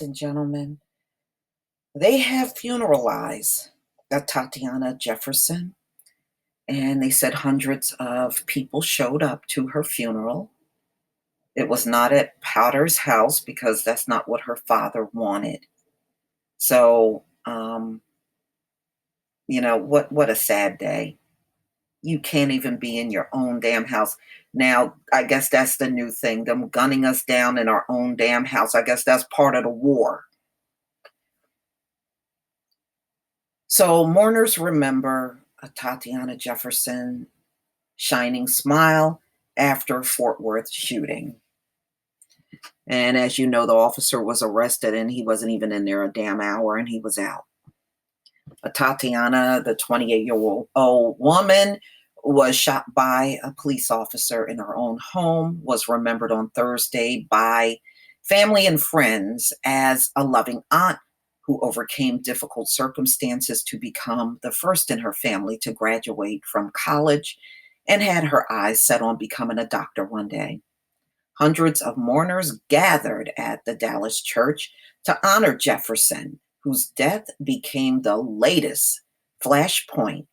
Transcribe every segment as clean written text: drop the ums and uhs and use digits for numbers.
and gentlemen, they have funeralized Atatiana Jefferson, and they said hundreds of people showed up to her funeral. It was not at Powder's house because that's not what her father wanted. So, what a sad day. You can't even be in your own damn house. Now, I guess that's the new thing, them gunning us down in our own damn house. I guess that's part of the war. So mourners remember Tatiana Jefferson shining smile after Fort Worth shooting. And as you know, the officer was arrested and he wasn't even in there a damn hour and he was out. Tatiana, the 28-year-old woman, was shot by a police officer in her own home, was remembered on Thursday by family and friends as a loving aunt who overcame difficult circumstances to become the first in her family to graduate from college and had her eyes set on becoming a doctor one day. Hundreds of mourners gathered at the Dallas church to honor Jefferson, whose death became the latest flashpoint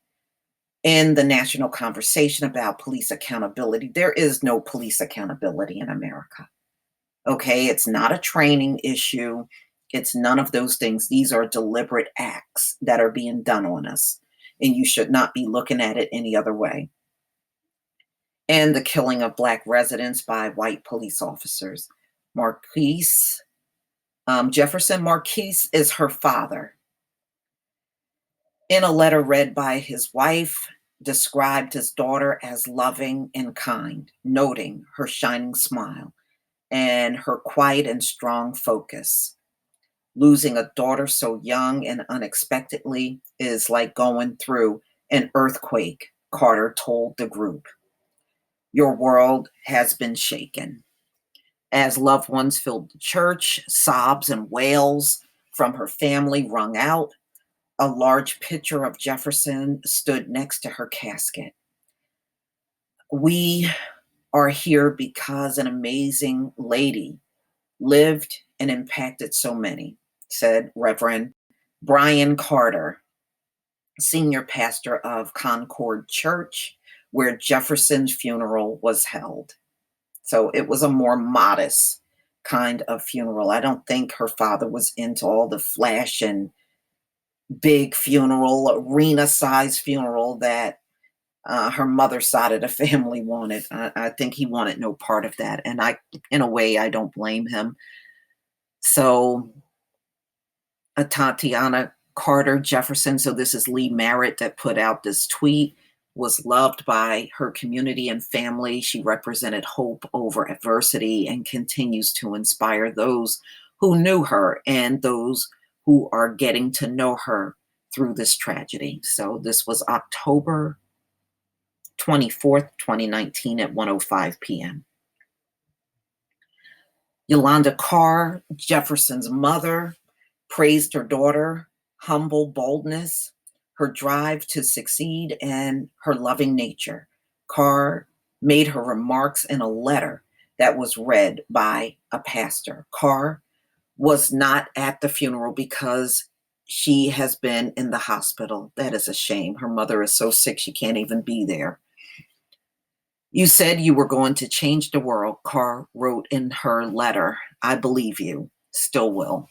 in the national conversation about police accountability. There is no police accountability in America. Okay, it's not a training issue. It's none of those things. These are deliberate acts that are being done on us, and you should not be looking at it any other way. And the killing of Black residents by white police officers. Marquise Jefferson, Marquise is her father. In a letter read by his wife, described his daughter as loving and kind, noting her shining smile and her quiet and strong focus. Losing a daughter so young and unexpectedly is like going through an earthquake, Carter told the group. Your world has been shaken. As loved ones filled the church, sobs and wails from her family rung out. A large picture of Jefferson stood next to her casket. We are here because an amazing lady lived and impacted so many, said Reverend Brian Carter, senior pastor of Concord Church, where Jefferson's funeral was held. So it was a more modest kind of funeral. I don't think her father was into all the flash and big funeral, arena-sized funeral that her mother's side of the family wanted. I think he wanted no part of that. And in a way, I don't blame him. So Tatiana Carter Jefferson, so this is Lee Merritt that put out this tweet, was loved by her community and family. She represented hope over adversity and continues to inspire those who knew her and those who are getting to know her through this tragedy. So this was October 24th, 2019 at 1:05 p.m. Yolanda Carr, Jefferson's mother, praised her daughter, humble boldness, her drive to succeed, and her loving nature. Carr made her remarks in a letter that was read by a pastor. Carr was not at the funeral because she has been in the hospital. That is a shame. Her mother is so sick she can't even be there. You said you were going to change the world, Carr wrote in her letter. I believe you, still will.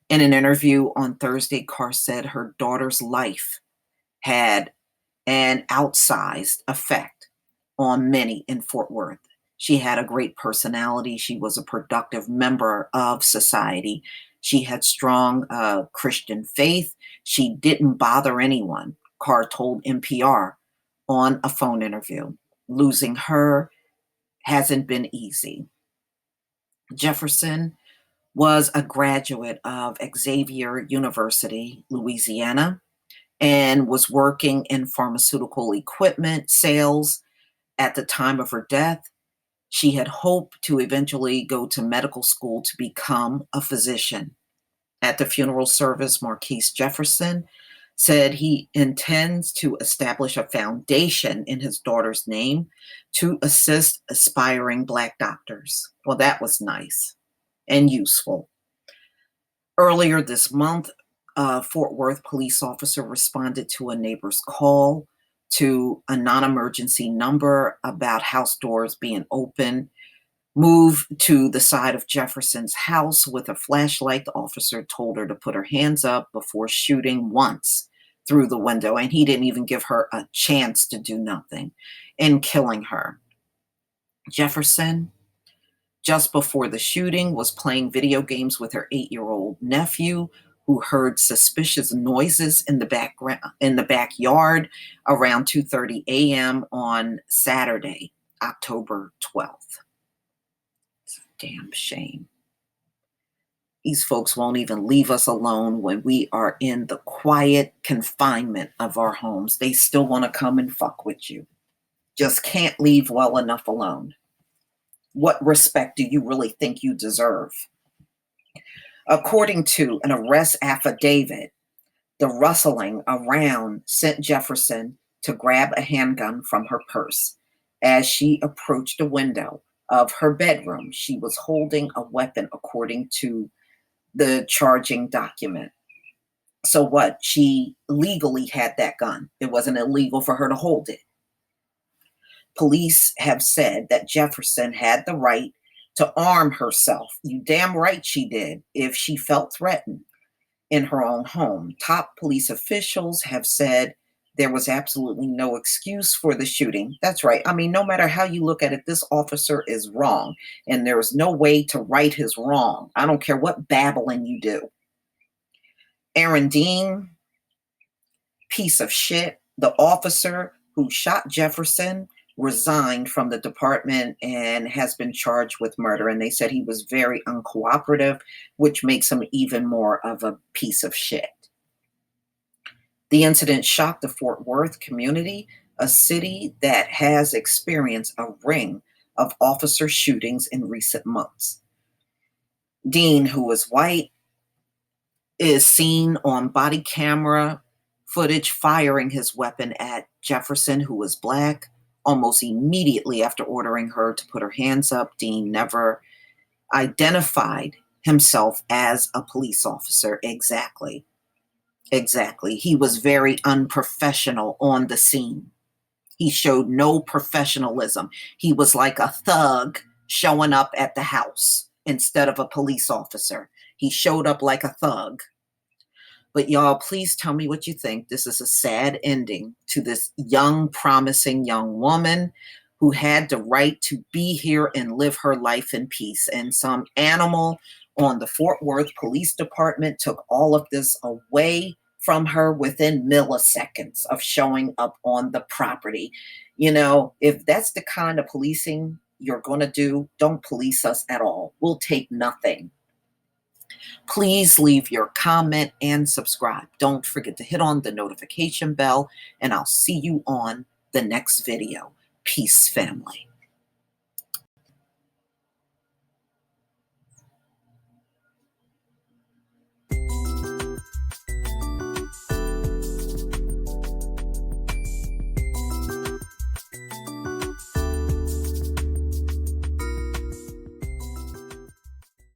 In an interview on Thursday, Carr said her daughter's life had an outsized effect on many in Fort Worth. She had a great personality. She was a productive member of society. She had strong Christian faith. She didn't bother anyone, Carr told NPR on a phone interview. Losing her hasn't been easy. Jefferson was a graduate of Xavier University, Louisiana, and was working in pharmaceutical equipment sales at the time of her death. She had hoped to eventually go to medical school to become a physician. At the funeral service, Marquise Jefferson said he intends to establish a foundation in his daughter's name to assist aspiring Black doctors. Well, that was nice and useful. Earlier this month, a Fort Worth police officer responded to a neighbor's call to a non-emergency number about house doors being open. Moved to the side of Jefferson's house with a flashlight. The officer told her to put her hands up before shooting once through the window, and he didn't even give her a chance to do nothing, and killing her. Jefferson, just before the shooting, was playing video games with her 8-year-old nephew, who heard suspicious noises in the backyard around 2:30 a.m. on Saturday, October 12th. It's a damn shame. These folks won't even leave us alone when we are in the quiet confinement of our homes. They still want to come and fuck with you. Just can't leave well enough alone. What respect do you really think you deserve? According to an arrest affidavit, the rustling around sent Jefferson to grab a handgun from her purse. As she approached the window of her bedroom, she was holding a weapon, according to the charging document. So what? She legally had that gun. It wasn't illegal for her to hold it. Police have said that Jefferson had the right to arm herself. You damn right she did, if she felt threatened in her own home. Top police officials have said there was absolutely no excuse for the shooting. That's right. I mean, no matter how you look at it, this officer is wrong, and there is no way to right his wrong. I don't care what babbling you do. Aaron Dean, piece of shit. The officer who shot Jefferson resigned from the department and has been charged with murder. And they said he was very uncooperative, which makes him even more of a piece of shit. The incident shocked the Fort Worth community, a city that has experienced a ring of officer shootings in recent months. Dean, who is white, is seen on body camera footage firing his weapon at Jefferson, who was black. Almost immediately after ordering her to put her hands up, Dean never identified himself as a police officer. Exactly. He was very unprofessional on the scene. He showed no professionalism. He was like a thug showing up at the house instead of a police officer. He showed up like a thug. But y'all, please tell me what you think. This is a sad ending to this young, promising young woman who had the right to be here and live her life in peace. And some animal on the Fort Worth Police Department took all of this away from her within milliseconds of showing up on the property. You know, if that's the kind of policing you're going to do, don't police us at all. We'll take nothing. Please leave your comment and subscribe. Don't forget to hit on the notification bell, and I'll see you on the next video. Peace, family.